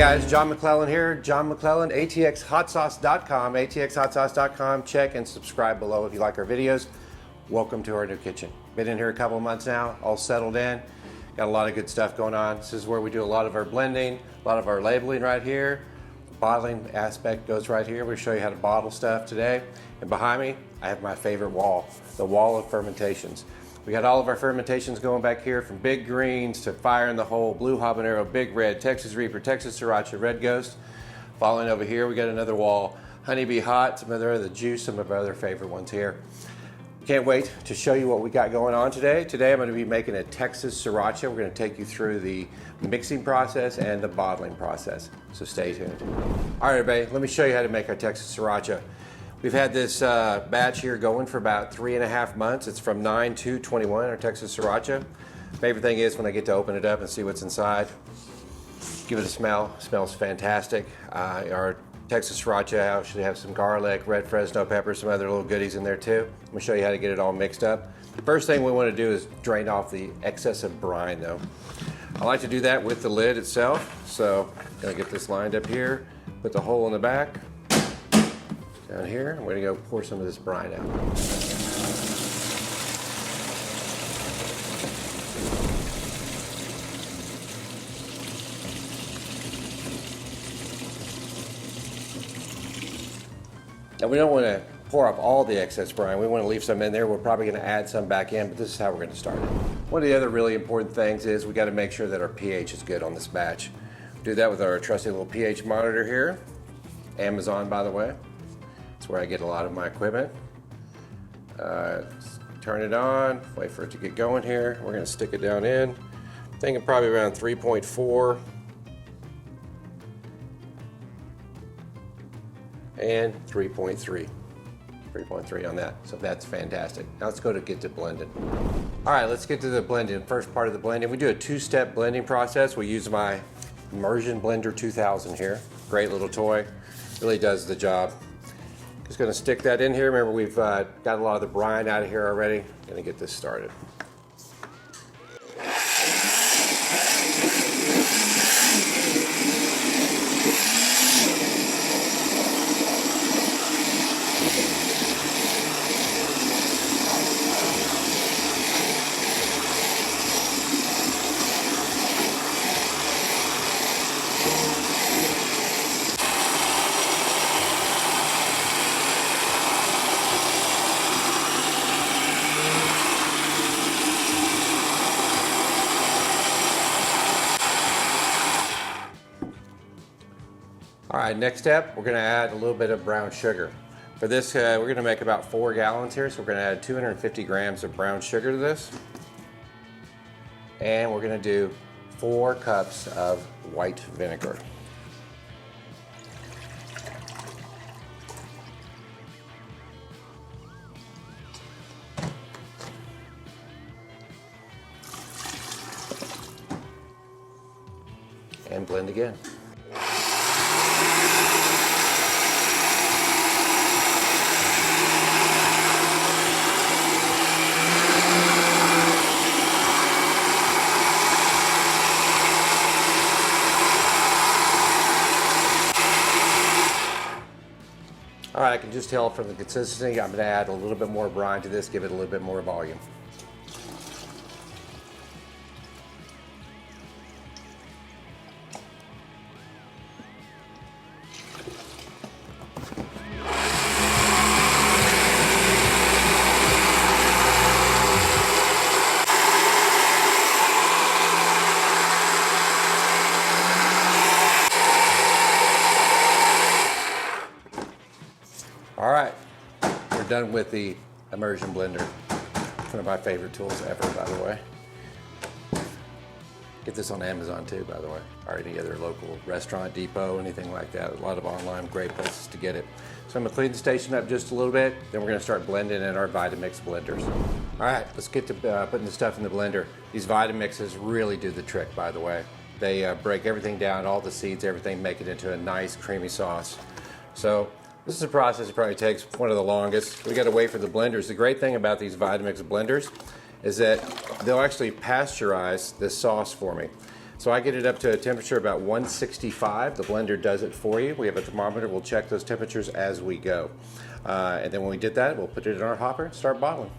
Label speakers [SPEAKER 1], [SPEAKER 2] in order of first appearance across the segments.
[SPEAKER 1] guys, John McClellan here. John McClellan, atxhotsauce.com, atxhotsauce.com. Check and subscribe below if you like our videos. Welcome to our new kitchen. Been in here a couple of months now, all settled in. Got a lot of good stuff going on. This is where we do a lot of our blending, a lot of our labeling right here. Bottling aspect goes right here. We'll show you how to bottle stuff today. And behind me, I have my favorite wall, the wall of fermentations. We got all of our fermentations going back here, from Big Greens to Fire in the Hole, Blue Habanero, Big Red, Texas Reaper, Texas Sriracha, Red Ghost. Following over here, we got another wall, Honeybee Hot, some of the juice, some of our other favorite ones here. Can't wait to show you what we got going on today. Today I'm going to be making a Texas Sriracha. We're going to take you through the mixing process and the bottling process, so stay tuned. All right, everybody, let me show you how to make our Texas Sriracha. We've had this batch here going for about 3.5 months. It's from 9/2/21, our Texas Sriracha. Favorite thing is when I get to open it up and see what's inside. Give it a smell. It smells fantastic. Our Texas Sriracha actually have some garlic, red Fresno pepper, some other little goodies in there too. I'm gonna show you how to get it all mixed up. The first thing we want to do is drain off the excess of brine though. I like to do that with the lid itself. So I'm gonna get this lined up here, put the hole in the back. Down here, I'm gonna go pour some of this brine out. Now we don't want to pour off all the excess brine. We want to leave some in there. We're probably going to add some back in, but this is how we're going to start it. One of the other really important things is we got to make sure that our pH is good on this batch. Do that with our trusty little pH monitor here. Amazon, by the way. That's where I get a lot of my equipment. Turn it on, wait for it to get going here. We're going to stick it down in. I'm thinking probably around 3.4. And 3.3 on that, so that's fantastic. Now let's go to get to blending. All right, let's get to the blending. First part of the blending, we do a two-step blending process. We use my Immersion Blender 2000 here. Great little toy, really does the job. Just gonna stick that in here. Remember, we've got a lot of the brine out of here already. Gonna get this started. All right, next step, we're gonna add a little bit of brown sugar. For this, we're gonna make about 4 gallons here, so we're gonna add 250 grams of brown sugar to this. And we're gonna do 4 cups of white vinegar. And blend again. All right, I can just tell from the consistency, I'm going to add a little bit more brine to this, give it a little bit more volume. All right, we're done with the Immersion Blender. One of my favorite tools ever, by the way. Get this on Amazon too, by the way, or any other local restaurant, depot, anything like that. A lot of online great places to get it. So I'm gonna clean the station up just a little bit, then we're gonna start blending in our Vitamix blenders. All right, let's get to putting the stuff in the blender. These Vitamixes really do the trick, by the way. They break everything down, all the seeds, everything, make it into a nice creamy sauce. So this is a process that probably takes one of the longest. We got to wait for the blenders. The great thing about these Vitamix blenders is that they'll actually pasteurize this sauce for me. So I get it up to a temperature about 165. The blender does it for you. We have a thermometer. We'll check those temperatures as we go. And then when we did that, we'll put it in our hopper and start bottling.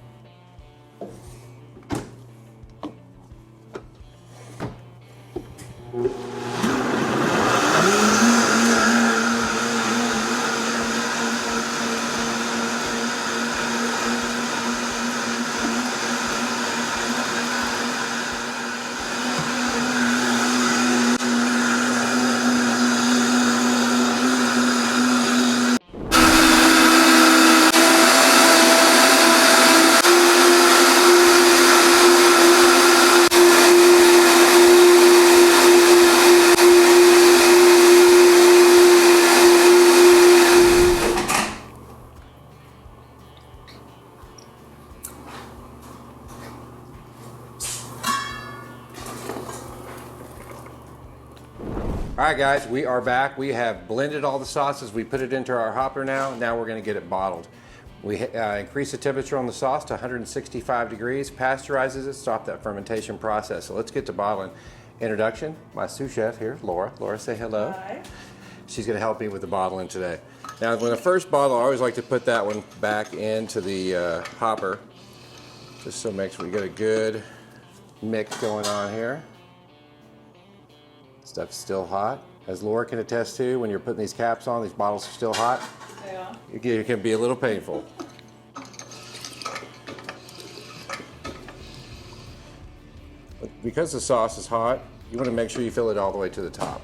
[SPEAKER 1] All right, guys, we are back. We have blended all the sauces. We put it into our hopper now. Now we're going to get it bottled. We increase the temperature on the sauce to 165 degrees, pasteurizes it, stop that fermentation process. So let's get to bottling. Introduction, my sous chef here, Laura. Laura, say hello.
[SPEAKER 2] Hi.
[SPEAKER 1] She's going to help me with the bottling today. Now, when I first bottle, I always like to put that one back into the hopper, just so it makes sure we get a good mix going on here. Stuff's still hot. As Laura can attest to, when you're putting these caps on, these bottles are still hot.
[SPEAKER 2] Yeah.
[SPEAKER 1] It can be a little painful. But because the sauce is hot, you want to make sure you fill it all the way to the top.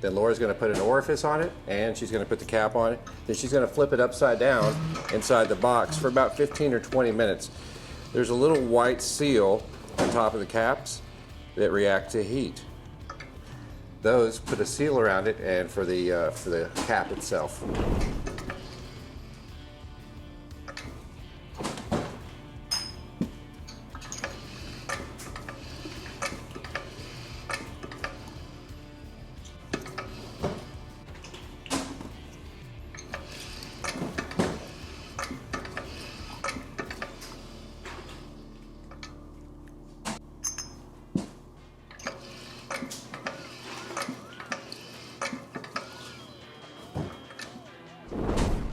[SPEAKER 1] Then Laura's going to put an orifice on it, and she's going to put the cap on it. Then she's going to flip it upside down inside the box for about 15 or 20 minutes. There's a little white seal on top of the caps that react to heat. Those put a seal around it, and for the cap itself.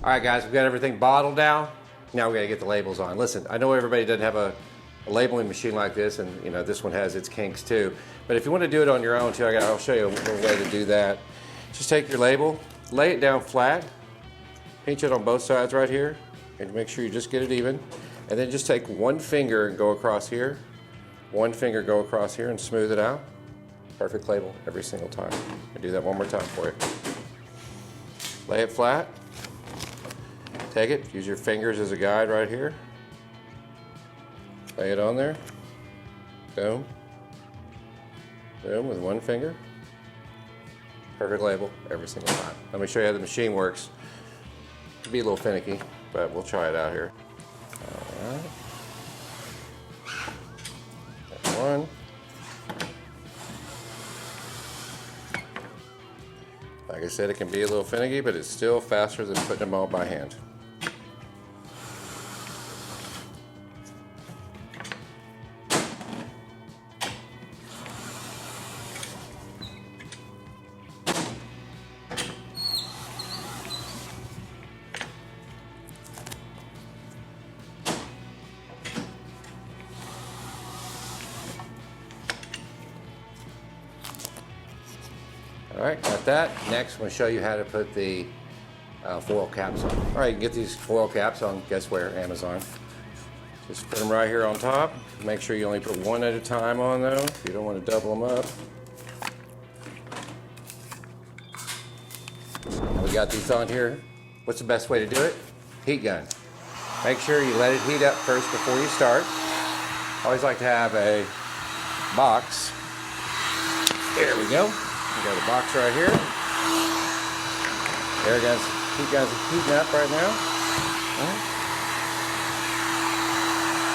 [SPEAKER 1] All right, guys, we've got everything bottled now. Now we got to get the labels on. Listen, I know everybody doesn't have a labeling machine like this, and you know this one has its kinks too. But if you want to do it on your own too, I'll show you a way to do that. Just take your label, lay it down flat, pinch it on both sides right here, and make sure you just get it even. And then just take one finger and go across here, one finger go across here and smooth it out. Perfect label every single time. I'll do that one more time for you. Lay it flat. Take it, use your fingers as a guide right here. Lay it on there. Boom. Boom with one finger. Perfect label every single time. Let me show you how the machine works. It'll be a little finicky, but we'll try it out here. All right. That's one. Like I said, it can be a little finicky, but it's still faster than putting them all by hand. All right, got that. Next, I'm going to show you how to put the foil caps on. All right, you can get these foil caps on, guess where? Amazon. Just put them right here on top. Make sure you only put one at a time on though. You don't want to double them up. Now we got these on here. What's the best way to do it? Heat gun. Make sure you let it heat up first before you start. I always like to have a box. There we go. We got a box right here. There, guys. Heat guns are heating up right now. Right.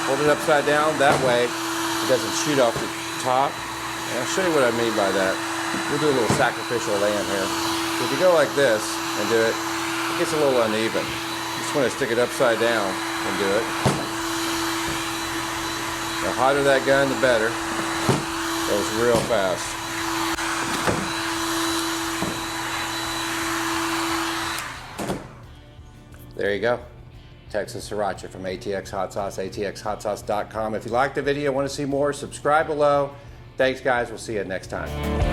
[SPEAKER 1] Hold it upside down. That way it doesn't shoot off the top. And I'll show you what I mean by that. We'll do a little sacrificial lamb here. So if you go like this and do it, it gets a little uneven. You just want to stick it upside down and do it. The hotter that gun, the better. Goes real fast. There you go. Texas Sriracha from ATX Hot Sauce, atxhotsauce.com. If you liked the video, want to see more, subscribe below. Thanks, guys. We'll see you next time.